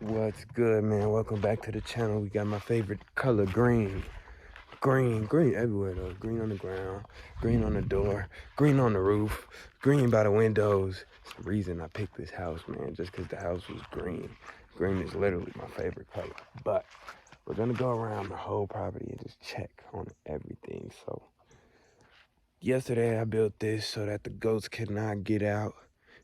What's good, man? Welcome back to the channel. We got my favorite color, green. Green everywhere though. Green on the ground, green on the door, green on the roof, green by the windows. It's the reason I picked this house, man, just because the house was green. Green is literally my favorite color. But we're gonna go around the whole property and just check on everything. So yesterday I built this so that the goats could not get out.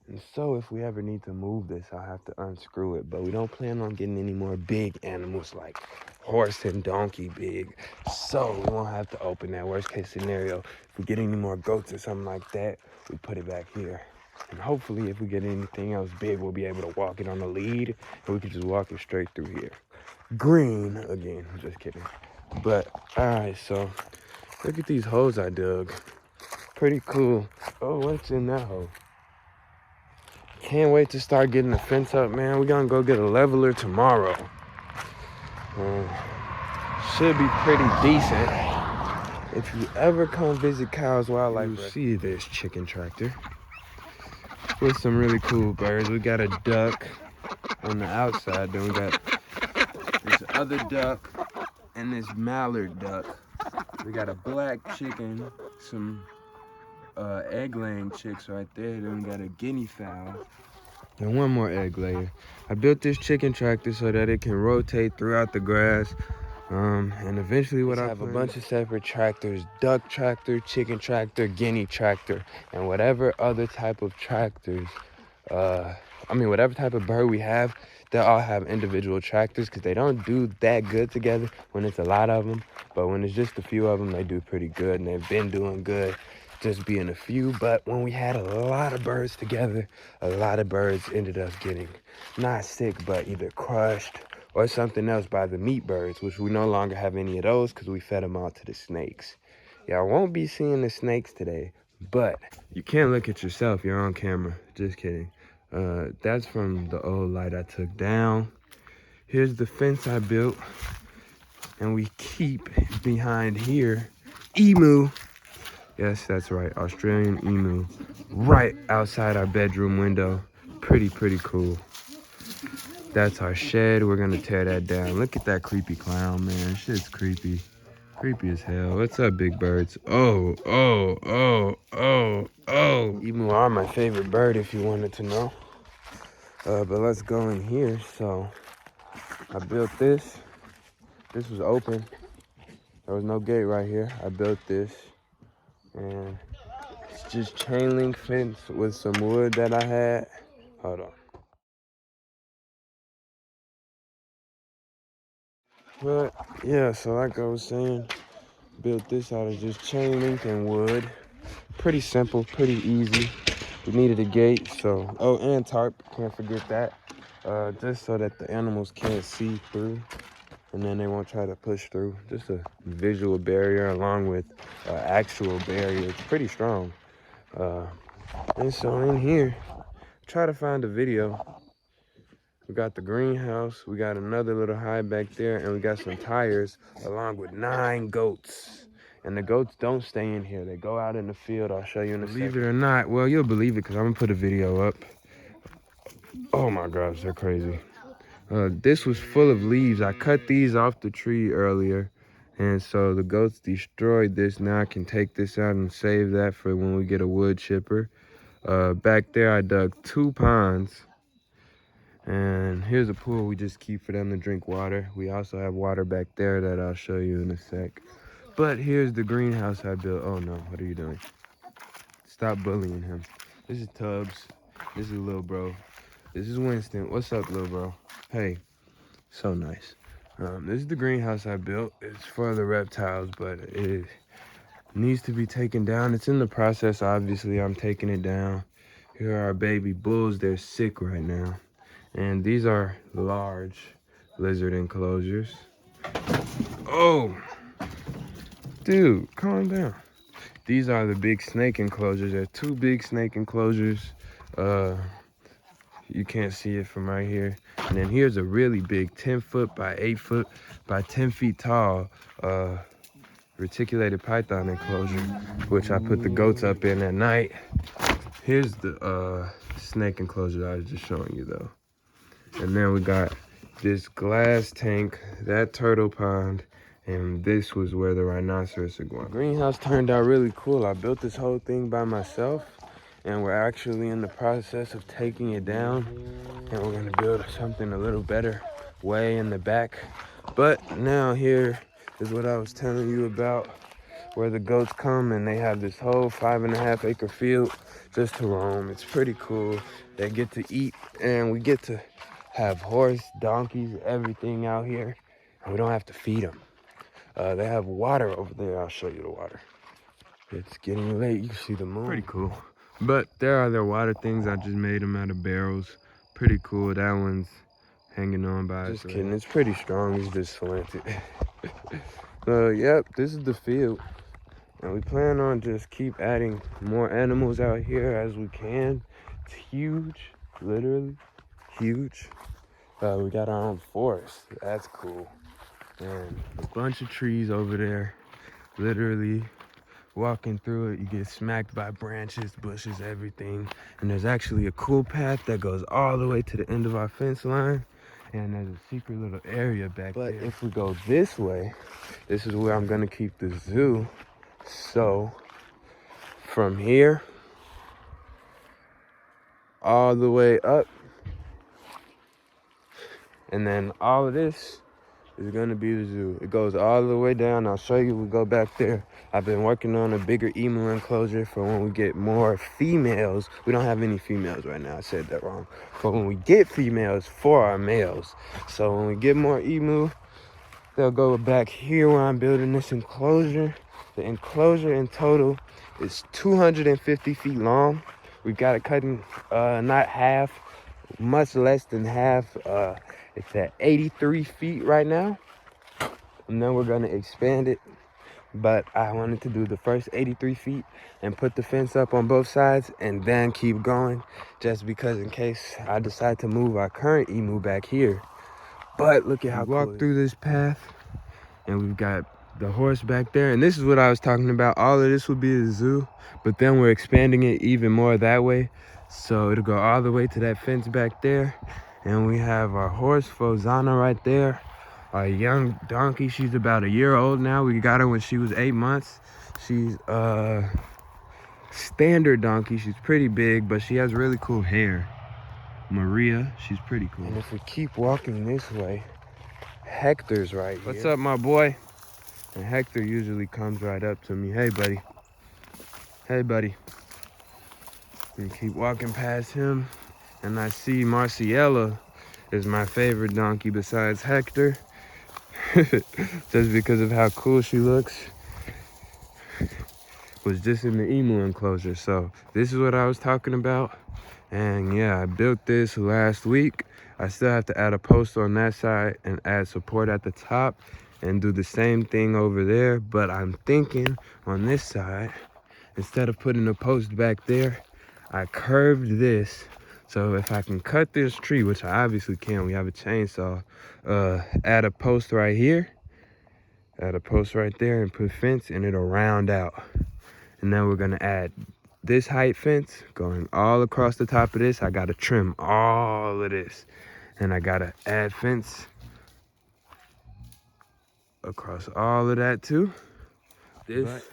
And so if we ever need to move this, I'll have to unscrew it. But we don't plan on getting any more big animals like horse and donkey big. So we won't have to open that. Worst case scenario, if we get any more goats or something like that, we put it back here. And hopefully if we get anything else big, we'll be able to walk it on the lead and we can just walk it straight through here. Green again, just kidding. But all right, so look at these holes I dug. Pretty cool. Oh, what's in that hole? Can't wait to start getting the fence up, man. We're gonna go get a leveler tomorrow. Should be pretty decent. If you ever come visit Kyle's Wildlife, you see this chicken tractor with some really cool birds. We got a duck on the outside, then we got this other duck and this mallard duck. We got a black chicken, some egg-laying chicks right there. Then we got a guinea fowl. And one more egg layer. I built this chicken tractor so that it can rotate throughout the grass. And eventually what I have a bunch of separate tractors: duck tractor, chicken tractor, guinea tractor, and whatever other type of tractors. Whatever type of bird we have, they'll all have individual tractors because they don't do that good together when it's a lot of them. But when it's just a few of them, they do pretty good, and they've been doing good just being a few. But when we had a lot of birds together, a lot of birds ended up getting not sick, but either crushed or something else by the meat birds, which we no longer have any of those because we fed them all to the snakes. Y'all won't be seeing the snakes today, but you can't look at yourself. You're on camera. Just kidding. That's from the old light I took down. Here's the fence I built, and we keep behind here emu. Yes, that's right, Australian emu, right outside our bedroom window. Pretty cool. That's our shed. We're gonna tear that down. Look at that creepy clown, man. Shit's creepy. Creepy as hell. What's up, big birds? Oh. Emu are my favorite bird, if you wanted to know. But let's go in here. So I built this. This was open. There was no gate right here. I built this. And it's just chain link fence with some wood that I had. Hold on. But yeah, so like I was saying, built this out of just chain link and wood. Pretty simple, pretty easy. We needed a gate, so, oh, and tarp, can't forget that. Just so that the animals can't see through and then they won't try to push through. Just a visual barrier along with actual barrier. It's pretty strong. And so in here, try to find a video. We got the greenhouse, we got another little hide back there, and we got some tires along with 9 goats. And the goats don't stay in here. They go out in the field. I'll show you in a second. Believe it or not, well, you'll believe it because I'm gonna put a video up. Oh my gosh, they're crazy. This was full of leaves. I cut these off the tree earlier, and so the goats destroyed this. Now I can take this out and save that for when we get a wood chipper. Back there I dug 2 ponds, and here's a pool we just keep for them to drink water. We also have water back there that I'll show you in a sec. But here's the greenhouse I built. Oh no, what are you doing? Stop bullying him. This is Tubbs. This is Lil Bro. This is Winston. What's up, Lil Bro? Hey, so nice. This is the greenhouse I built. It's for the reptiles, but it needs to be taken down. It's in the process, obviously. I'm taking it down. Here are our baby bulls. They're sick right now. And these are large lizard enclosures. Oh, dude, calm down. These are the big snake enclosures. There are 2 big snake enclosures. You can't see it from right here. And then here's a really big 10-foot by 8-foot by 10 feet tall reticulated python enclosure, which I put the goats up in at night. Here's the snake enclosure I was just showing you though. And then we got this glass tank, that turtle pond, and this was where the rhinoceros are going. Greenhouse turned out really cool. I built this whole thing by myself, and we're actually in the process of taking it down, and we're gonna build something a little better way in the back. But now here is what I was telling you about, where the goats come and they have this whole 5.5 acre field just to roam. It's pretty cool. They get to eat, and we get to have horse, donkeys, everything out here, and we don't have to feed them. They have water over there. I'll show you the water. It's getting late. You can see the moon. Pretty cool. But there are their water things. I just made them out of barrels. Pretty cool. That one's hanging on by. Just kidding. It's pretty strong. It's just slanted. Yep, this is the field. And we plan on just keep adding more animals out here as we can. It's huge, literally huge. We got our own forest. That's cool. And a bunch of trees over there. Literally walking through it, you get smacked by branches, bushes, everything. And there's actually a cool path that goes all the way to the end of our fence line. And there's a secret little area back there. But if we go this way, this is where I'm gonna keep the zoo. So from here all the way up, and then all of this is gonna be the zoo. It goes all the way down. I'll show you. We go back there. I've been working on a bigger emu enclosure for when we get more females. We don't have any females right now. I said that wrong. But when we get females for our males. So when we get more emu, they'll go back here where I'm building this enclosure. The enclosure in total is 250 feet long. We got it cutting not half, much less than half. It's at 83 feet right now. And then we're gonna expand it. But I wanted to do the first 83 feet and put the fence up on both sides and then keep going, just because in case I decide to move our current emu back here. But look at how we walk through this path, and we've got the horse back there. And this is what I was talking about. All of this will be the zoo, but then we're expanding it even more that way. So it'll go all the way to that fence back there. And we have our horse, Fozana, right there. Our young donkey, she's about a year old now. We got her when she was 8 months. She's a standard donkey. She's pretty big, but she has really cool hair. Maria, she's pretty cool. And if we keep walking this way, Hector's right here. What's up, my boy? And Hector usually comes right up to me. Hey, buddy. Hey, buddy. And keep walking past him, and I see Marciella is my favorite donkey besides Hector. Just because of how cool she looks. Was just in the emu enclosure. So this is what I was talking about. And yeah, I built this last week. I still have to add a post on that side and add support at the top and do the same thing over there. But I'm thinking on this side, instead of putting a post back there, I curved this. So if I can cut this tree, which I obviously can, we have a chainsaw, add a post right here, add a post right there, and put fence, and it'll round out. And then we're gonna add this height fence going all across the top of this. I gotta trim all of this, and I gotta add fence across all of that too. This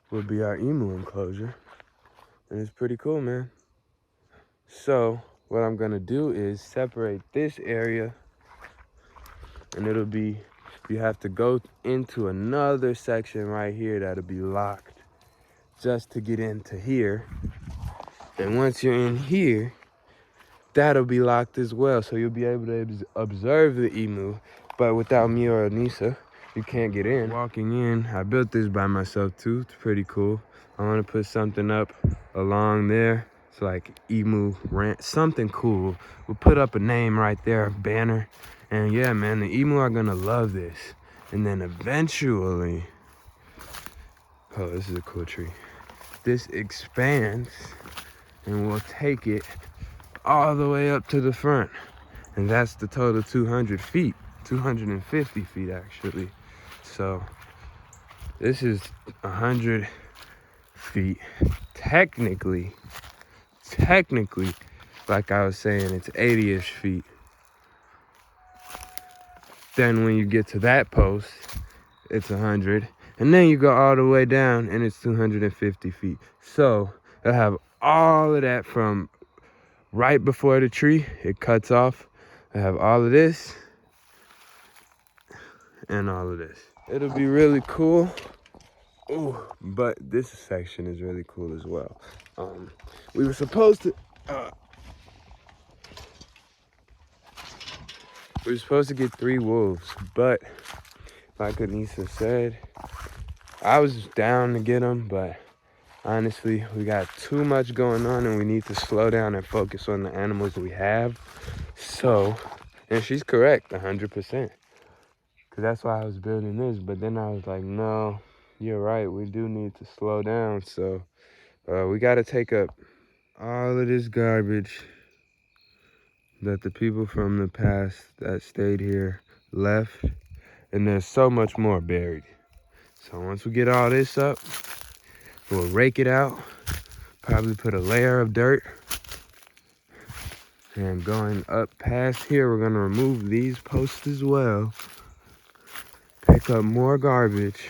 will be our emu enclosure, and it's pretty cool, man. So what I'm gonna do is separate this area, and it'll be, you have to go into another section right here that'll be locked just to get into here. And once you're in here, that'll be locked as well. So you'll be able to observe the emu, but without me or Anissa, you can't get in. Walking in, I built this by myself too. It's pretty cool. I wanna put something up along there. It's like emu rant, something cool. We'll put up a name right there, a banner. And yeah, man, the emu are gonna love this. And then eventually, oh, this is a cool tree. This expands and we'll take it all the way up to the front. And that's the total 200 feet, 250 feet actually. So this is 100 feet. Technically, like I was saying, it's 80-ish feet. then when you get to that post, it's 100. And then you go all the way down and it's 250 feet. So I have all of that from right before the tree, it cuts off. I have all of this and all of this. It'll be really cool. Ooh, but this section is really cool as well. We were supposed to get 3 wolves, but like Anissa said, I was down to get them, but honestly, we got too much going on and we need to slow down and focus on the animals we have. So, and she's correct, 100%. Because that's why I was building this, but then I was like, no, you're right, we do need to slow down. So, we got to take up all of this garbage that the people from the past that stayed here left, and there's so much more buried. So once we get all this up, we'll rake it out, probably put a layer of dirt, and going up past here, we're gonna remove these posts as well, pick up more garbage,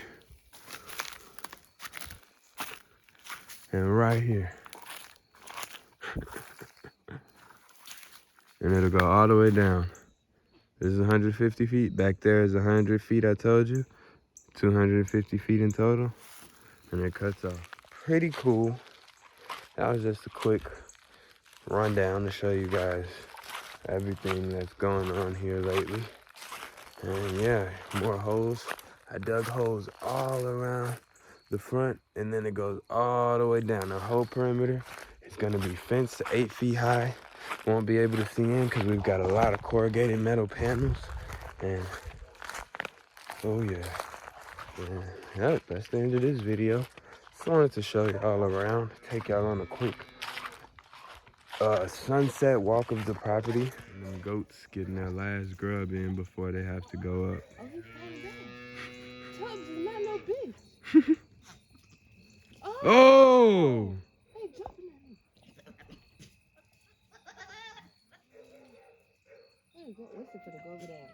and right here. And it'll go all the way down. This is 150 feet. Back there is 100 feet, I told you. 250 feet in total. And it cuts off. Pretty cool. That was just a quick rundown to show you guys everything that's going on here lately. And yeah, more holes. I dug holes all around the front, and then it goes all the way down. The whole perimeter is gonna be fenced to 8 feet high. Won't be able to see in because we've got a lot of corrugated metal panels. And oh yeah. Yep, that's the end of this video. Just wanted to show you all around, take y'all on a quick sunset walk of the property. And them goats getting their last grub in before they have to go up. Oh, he falling down. Tubbs is not no bitch. Oh! Hey, jumping at me. Hey, what's it gonna go over there?